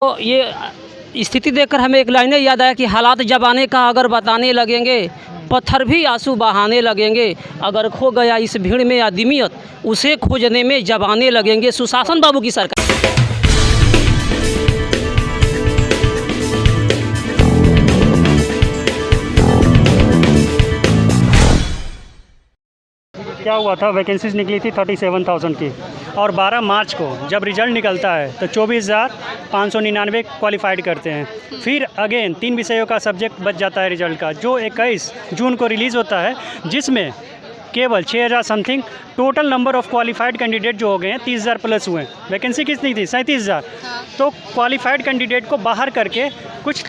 तो ये स्थिति देखकर हमें एक लाइनें याद आया कि हालात जमाने का अगर बताने लगेंगे, पत्थर भी आंसू बहाने लगेंगे। अगर खो गया इस भीड़ में आदमियत, उसे खोजने में जबाने लगेंगे। सुशासन बाबू की सरकार। क्या हुआ था, वैकेंसीज निकली थी 37,000 की, और 12 मार्च को जब रिज़ल्ट निकलता है तो 24,599 क्वालिफाइड करते हैं। फिर अगेन 3 विषयों का सब्जेक्ट बच जाता है रिज़ल्ट का, जो 21 जून को रिलीज़ होता है, जिसमें केवल 6,000 something total number of qualified candidate जो हो गए हैं 30,000 प्लस हुए हैं। वैकेंसी कितनी थी? 37,000। तो क्वालिफाइड कैंडिडेट को बाहर करके कुछ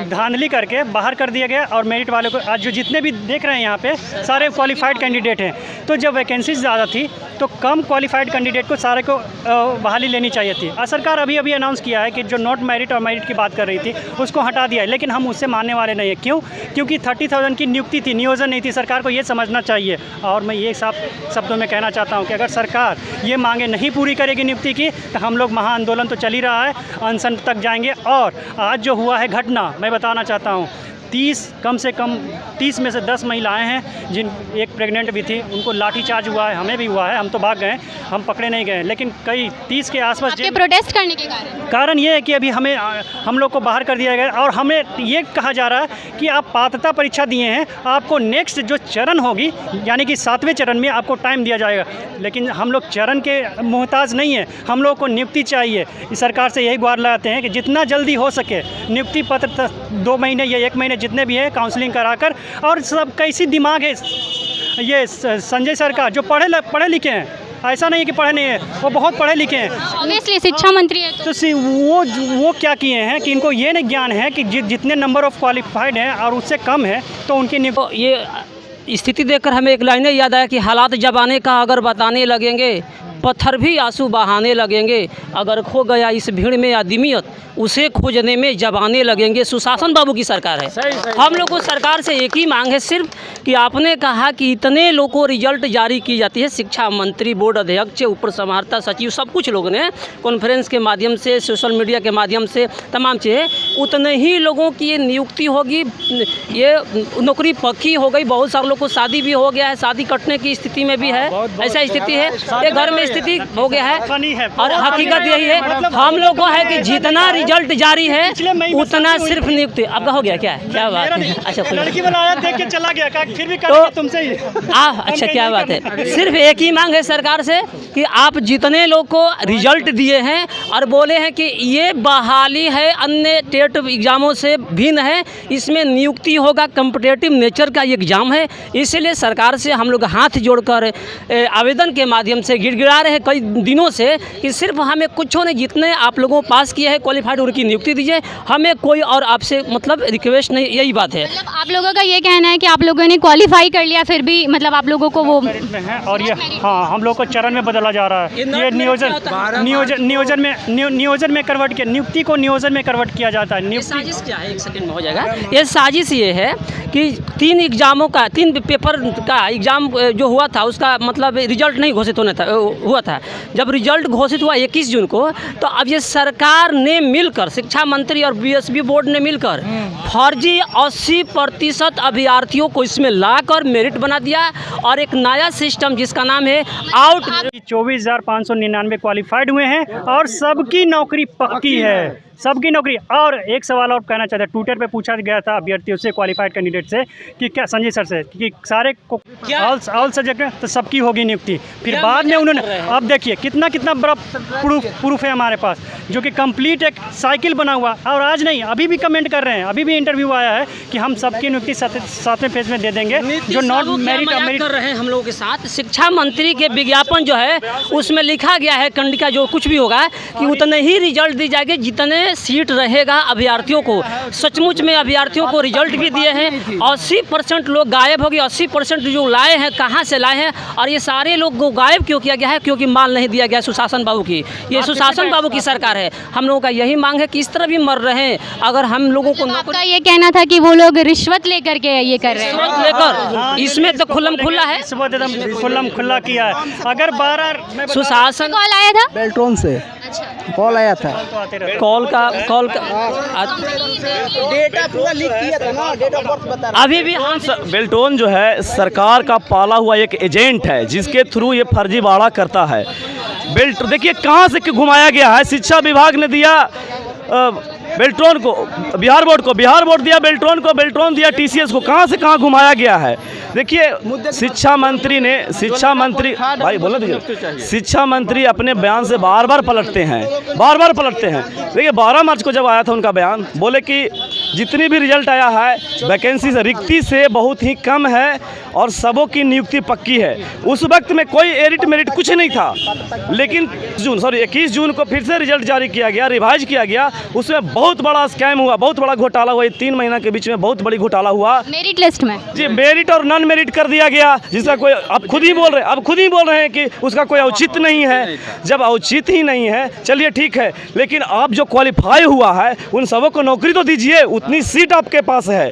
धांधली करके बाहर कर दिया गया, और मेरिट वाले को आज जो जितने भी देख रहे हैं यहाँ पे सारे क्वालिफाइड कैंडिडेट हैं। तो जब वैकेंसीज ज़्यादा थी तो कम क्वालिफाइड कैंडिडेट को सारे को बहाली लेनी चाहिए थी। और सरकार अभी अनाउंस किया है कि जो नॉट मेरिट और मेरिट की बात कर रही थी उसको हटा दिया है, लेकिन हम उससे मानने वाले नहीं हैं। क्यों? क्योंकि 30,000 की नियुक्ति थी, नियोजन नहीं थी। सरकार को ये समझना चाहिए, और मैं ये साफ शब्दों में कहना चाहता हूँ कि अगर सरकार ये मांगे नहीं पूरी करेगी नियुक्ति की, तो हम लोग महाआंदोलन तो चल ही रहा है, अनशन तक जाएंगे। और आज जो हुआ है घटना, मैं बताना चाहता हूँ, 30 कम से कम 30 में से 10 महिलाएं हैं, जिन एक प्रेग्नेंट भी थी, उनको लाठीचार्ज हुआ है। हमें भी हुआ है, हम तो भाग गए, हम पकड़े नहीं गए, लेकिन कई 30 के आसपास प्रोटेस्ट करने के कारण ये है कि अभी हम लोग को बाहर कर दिया गया, और हमें ये कहा जा रहा है कि आप पात्रता परीक्षा दिए हैं, आपको नेक्स्ट जो चरण होगी, यानी कि 7वें चरण में आपको टाइम दिया जाएगा। लेकिन हम लोग चरण के मोहताज नहीं हैं, हम लोग को नियुक्ति चाहिए। इस सरकार से यही गुहार लगाते हैं कि जितना जल्दी हो सके नियुक्ति पत्र 2 महीने या 1 महीने जितने भी है काउंसलिंग कराकर। और सब कैसी दिमाग है ये संजय सर का, जो पढ़े लिखे हैं, ऐसा नहीं है कि पढ़े नहीं है, वो बहुत पढ़े लिखे हैं। ऑब्वियसली शिक्षा मंत्री है तो वो क्या किए हैं कि इनको ये नहीं ज्ञान है कि जितने नंबर ऑफ़ क्वालिफाइड हैं और उससे कम है तो उनकी तो ये स्थिति देखकर हमें एक लाइनें याद आया कि हालात जमाने का अगर बताने लगेंगे, पत्थर भी आंसू बहाने लगेंगे। अगर खो गया इस भीड़ में आदमियत, उसे खोजने में जबाने लगेंगे। सुशासन बाबू की सरकार है। हम लोग को सरकार से एक ही मांग है सिर्फ कि आपने कहा कि इतने लोगों को रिजल्ट जारी की जाती है, शिक्षा मंत्री, बोर्ड अध्यक्ष, उप समाहर्ता सचिव, सब कुछ लोगों ने कॉन्फ्रेंस के माध्यम से, सोशल मीडिया के माध्यम से तमाम चीज़ें, उतने ही लोगों की ये नियुक्ति होगी, ये नौकरी पक्की हो गई। बहुत सारे लोग को शादी भी हो गया है, शादी कटने की स्थिति में भी है, ऐसा स्थिति है, ये घर में स्थिति हो गया है। और हकीकत यही है, हम लोग को है कि जितना रिजल्ट जारी है उतना सिर्फ नियुक्ति। अब हो गया क्या बात है? अच्छा, लड़की बनाया, देख के चला गया, फिर भी तो तुमसे ही अच्छा, क्या बात है? सिर्फ एक ही मांग है सरकार से कि आप जितने लोग को रिजल्ट दिए हैं और बोले हैं कि ये बहाली है, अन्य टेट एग्जामों से भिन्न है, इसमें नियुक्ति होगा, कॉम्पिटिटिव नेचर का एग्जाम है, इसलिए सरकार से हम लोग हाथ जोड़कर आवेदन के माध्यम से गिड़गिड़ा रहे हैं कई दिनों से कि सिर्फ हमें कुछ ने जितने आप लोगों को पास किए हैं क्वालिफाइड, उनकी नियुक्ति दीजिए, हमें कोई और आपसे मतलब रिक्वेस्ट नहीं। यही बात है। मतलब आप लोगों का ये कहना है कि आप लोगों ने क्वालिफाई कर लिया, फिर भी मतलब आप लोगों को वो में है, और ये हाँ, हम लोग को चरण में बदला जा रहा है। ये नियोजन में कन्वर्ट किया, नियुक्ति को नियोजन में कन्वर्ट किया जाता है। साजिश क्या है? 1 सेकंड में हो जाएगा। ये साजिश ये है कि 3 एग्जामों का, 3 पेपर का एग्ज़ाम जो हुआ था उसका मतलब रिजल्ट नहीं घोषित हुआ था। जब रिजल्ट घोषित हुआ 21 जून को, तो अब ये सरकार ने मिलकर, शिक्षा मंत्री और बीएसबी बोर्ड ने मिलकर फर्जी 80% अभ्यर्थियों को इसमें लाकर मेरिट बना दिया, और एक नया सिस्टम जिसका नाम है आउट। 24,599 क्वालिफाइड हुए हैं और सबकी नौकरी पक्की है, सबकी नौकरी। और एक सवाल और कहना चाहते हैं, ट्विटर पे पूछा गया था अभ्यर्थियों से, क्वालिफाइड कैंडिडेट से, कि क्या संजय सर से कि सारे को ऑल सब्जेक्ट में तो सबकी होगी नियुक्ति। फिर बाद में उन्होंने, अब देखिए कितना बड़ा प्रूफ है हमारे पास, जो कि कंप्लीट एक साइकिल बना हुआ। और आज नहीं, अभी भी कमेंट कर रहे हैं, अभी भी इंटरव्यू आया है कि हम सबकी नियुक्ति 7वें फेज में दे देंगे। जो नॉट मेरिट कर रहे हैं हम लोगों के साथ, शिक्षा मंत्री के विज्ञापन जो है उसमें लिखा गया है, कंडिका जो कुछ भी होगा, कि उतने ही रिजल्ट दी जाएगी जितने सीट रहेगा अभ्यर्थियों को। सचमुच में अभ्यर्थियों को रिजल्ट भी दिए हैं, 80% लोग गायब हो गए। 80% जो लाए हैं कहाँ से लाए हैं, और ये सारे लोग को गायब क्यों किया गया है? क्योंकि माल नहीं दिया गया सुशासन बाबू की। ये सुशासन बाबू की सरकार है। हम लोगों का यही मांग है कि इस तरह भी मर रहे हैं, अगर हम लोगों को आपका ये कहना था कि वो लोग रिश्वत लेकर के ये कर रहे हैं, रिश्वत लेकर, इसमें तो खुल्लम खुल्ला है, एकदम खुल्लम खुल्ला किया है। अगर 12 सुशासन कॉल आया था बेल्ट्रॉन से, कॉल आया था। तो आते रहते कॉल का डेटा पूरा लीक किया था ना, डेट ऑफ बर्थ बता रहा। अभी भी हम बेल्टोन जो है सरकार का पाला हुआ एक एजेंट है जिसके थ्रू ये फर्जीवाड़ा करता है। बेल्ट देखिए कहाँ से घुमाया गया है। शिक्षा विभाग ने दिया बेल्ट्रॉन को, बिहार बोर्ड दिया बेल्ट्रॉन को, बेल्ट्रॉन दिया टीसीएस को। कहाँ से कहाँ घुमाया गया है। देखिए शिक्षा मंत्री भाई बोलो दीजिए, शिक्षा मंत्री अपने बयान से बार बार पलटते हैं। देखिए 12 मार्च को जब आया था उनका बयान, बोले कि जितनी भी रिजल्ट आया है वैकेंसी से रिक्ति से बहुत ही कम है और सबों की नियुक्ति पक्की है। उस वक्त में कोई एरिट मेरिट कुछ नहीं था, लेकिन 21 जून को फिर से रिजल्ट जारी किया गया, रिवाइज किया गया। उसमें बहुत बड़ा स्कैम हुआ, बहुत बड़ा घोटाला हुआ। 3 महीना के बीच में बहुत बड़ी घोटाला हुआ मेरिट लिस्ट में जी। मेरिट और नॉन मेरिट कर दिया गया, जिसका कोई अब खुद ही बोल रहे हैं कि उसका कोई औचित्य नहीं है। जब औचित्य ही नहीं है, चलिए ठीक है, लेकिन आप जो क्वालिफाई हुआ है उन सबों को नौकरी तो दीजिए, उतनी सीट आपके पास है।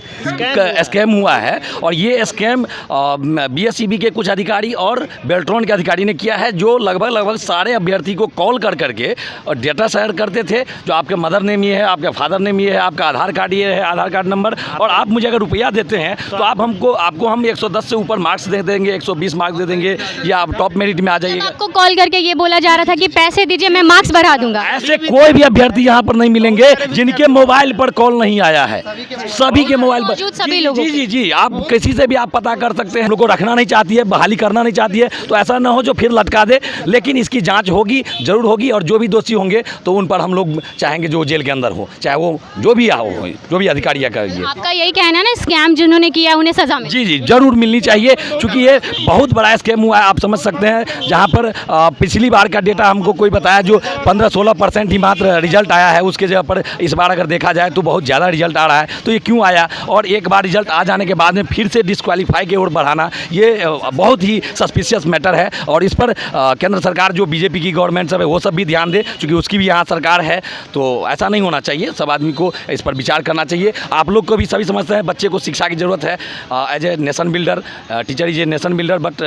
स्कैम हुआ है और ये स्कैम बीएसईबी के कुछ अधिकारी और बेल्ट्रॉन के अधिकारी ने किया है, जो लगभग सारे अभ्यर्थी को कॉल करके और डेटा शेयर करते थे, जो आपके मदर नेम ये है, आपके फादर नेम ये है, आपका आधार कार्ड ये है, आधार कार्ड नंबर, और आप मुझे अगर रुपया देते हैं तो आपको हम 110 से ऊपर मार्क्स दे देंगे, 120 मार्क्स दे देंगे, या आप टॉप मेरिट में आ जाइएगा। आपको कॉल करके ये बोला जा रहा था कि पैसे दीजिए मैं मार्क्स बढ़ा दूंगा। ऐसे कोई भी अभ्यर्थी यहाँ पर नहीं मिलेंगे जिनके मोबाइल पर कॉल नहीं आया है। सभी के मोबाइल पर मौजूद सभी लोगों जी आप किसी से भी आप पता कर सकते हैं। लोगों को रखना नहीं चाहती है, बहाली करना नहीं चाहती है, तो ऐसा ना हो जो फिर लटका दे। लेकिन इसकी जांच होगी, जरूर होगी, और जो भी दोषी होंगे तो उन पर हम लोग चाहेंगे जो जेल के अंदर हो, चाहे वो जो भी हो, जो भी अधिकारी करिए। आपका यही कहना है ना, स्कैम जिन्होंने किया उन्हें सजा मिले। जी जरूर मिलनी चाहिए, क्योंकि ये बहुत बड़ा स्कैम हुआ है। आप समझ सकते हैं, जहाँ पर पिछली बार का डेटा हमको कोई बताया जो 15-16% ही मात्र रिजल्ट आया है, उसके जगह पर इस बार अगर देखा जाए तो बहुत ज़्यादा रिजल्ट आ रहा है। तो ये क्यों आया, और एक बार रिजल्ट आ जाने के बाद में फिर से डिस्क्वालीफाई की ओर बढ़ाना, ये बहुत ही सस्पिशियस मैटर है। और इस पर केंद्र सरकार जो बीजेपी की गवर्नमेंट सब है वो सब भी ध्यान दे, क्योंकि उसकी भी यहाँ सरकार है। तो ऐसा नहीं होना चाहिए, सब आदमी को इस पर विचार करना चाहिए। आप लोग को भी सभी समझते हैं बच्चे को शिक्षा की ज़रूरत है, as a nation builder, teacher is a nation builder. But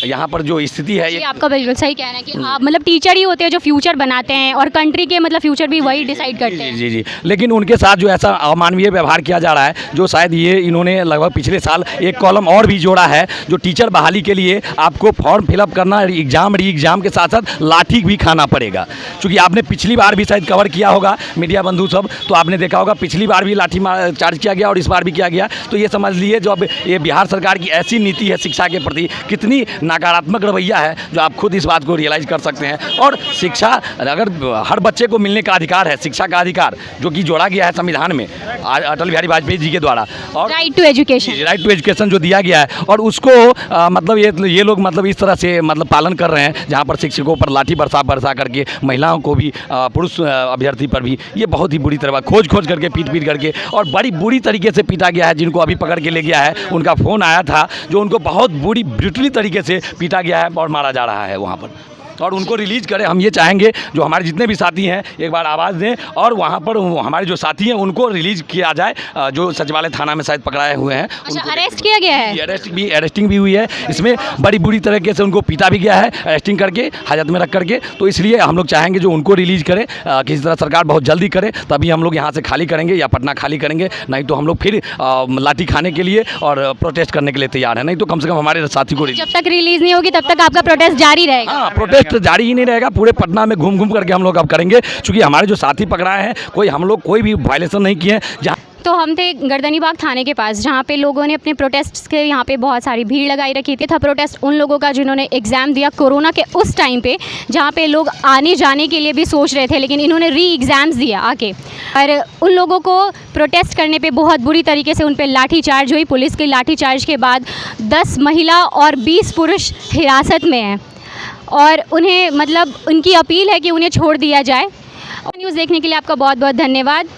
यहाँ पर जो स्थिति है, ये आपका बिल्कुल सही कहना है कि आप मतलब टीचर ही होते हैं जो फ्यूचर बनाते हैं, और कंट्री के मतलब फ्यूचर भी वही डिसाइड करते हैं। जी लेकिन उनके साथ जो ऐसा अमानवीय व्यवहार किया जा रहा है, जो शायद इन्होंने लगभग पिछले साल एक कॉलम और भी जोड़ा है, जो टीचर बहाली के लिए आपको फॉर्म फिलअप करना, एग्जाम री एग्जाम के साथ साथ लाठी भी खाना पड़ेगा। क्योंकि आपने पिछली बार भी शायद कवर किया होगा, मीडिया बंधु सब, तो आपने देखा होगा पिछली बार भी लाठी चार्ज किया गया और इस बार भी किया गया। तो ये समझ लिए जो अब ये बिहार सरकार की ऐसी नीति है शिक्षा के प्रति, कितनी नकारात्मक रवैया है, जो आप खुद इस बात को रियलाइज कर सकते हैं। और शिक्षा अगर हर बच्चे को मिलने का अधिकार है, शिक्षा का अधिकार जो कि जोड़ा गया है संविधान में अटल बिहारी वाजपेयी जी के द्वारा, और राइट टू एजुकेशन जो दिया गया है, और उसको मतलब ये लोग मतलब इस तरह से मतलब पालन कर रहे हैं, जहाँ पर शिक्षकों पर लाठी बरसा करके, महिलाओं को भी, पुरुष अभ्यर्थी पर भी ये बहुत ही बुरी तरह खोज करके पीट करके, और बड़ी बुरी तरीके से पीटा गया है। जिनको अभी पकड़ के ले गया है, उनका फ़ोन आया था, जो उनको बहुत बुरी ब्रूटली तरीके से पीटा गया है और मारा जा रहा है वहाँ पर। और उनको रिलीज़ करें, हम ये चाहेंगे जो हमारे जितने भी साथी हैं एक बार आवाज़ दें, और वहाँ पर हमारे जो साथी हैं उनको रिलीज़ किया जाए, जो सचिवालय थाना में शायद पकड़ाए हुए हैं। अच्छा, अरेस्ट किया गया है? अरेस्टिंग भी हुई है। इसमें बड़ी बुरी तरीके से उनको पीटा भी गया है, अरेस्टिंग करके हाजत में रख करके। तो इसलिए हम लोग चाहेंगे जो उनको रिलीज़ करें, किसी तरह सरकार बहुत जल्दी करे, तभी हम लोग यहाँ से खाली करेंगे या पटना खाली करेंगे। नहीं तो हम लोग फिर लाठी खाने के लिए और प्रोटेस्ट करने के लिए तैयार हैं। नहीं तो कम से कम हमारे साथी को जब तक रिलीज़ नहीं होगी तब तक आपका प्रोटेस्ट जारी रहेगा? हाँ, प्रोटेस्ट जारी ही नहीं रहेगा। पूरे पटना में घूम करके हम लोग अब करेंगे, क्योंकि हमारे जो साथी पकड़ाए हैं हम लोग कोई भी वायलेशन नहीं किए हैं। तो हम थे गर्दनीबाग थाने के पास, जहाँ पे लोगों ने अपने प्रोटेस्ट के यहाँ पे बहुत सारी भीड़ लगाई रखी थी। था प्रोटेस्ट उन लोगों का जिन्होंने एग्ज़ाम दिया कोरोना के उस टाइम पे, जहाँ पे लोग आने जाने के लिए भी सोच रहे थे, लेकिन इन्होंने री एग्ज़ाम्स दिया आके। और उन लोगों को प्रोटेस्ट करने पे बहुत बुरी तरीके से उन पर लाठीचार्ज हुई। पुलिस के लाठीचार्ज के बाद 10 महिला और 20 पुरुष हिरासत में हैं, और उन्हें मतलब उनकी अपील है कि उन्हें छोड़ दिया जाए। और न्यूज़ देखने के लिए आपका बहुत बहुत धन्यवाद।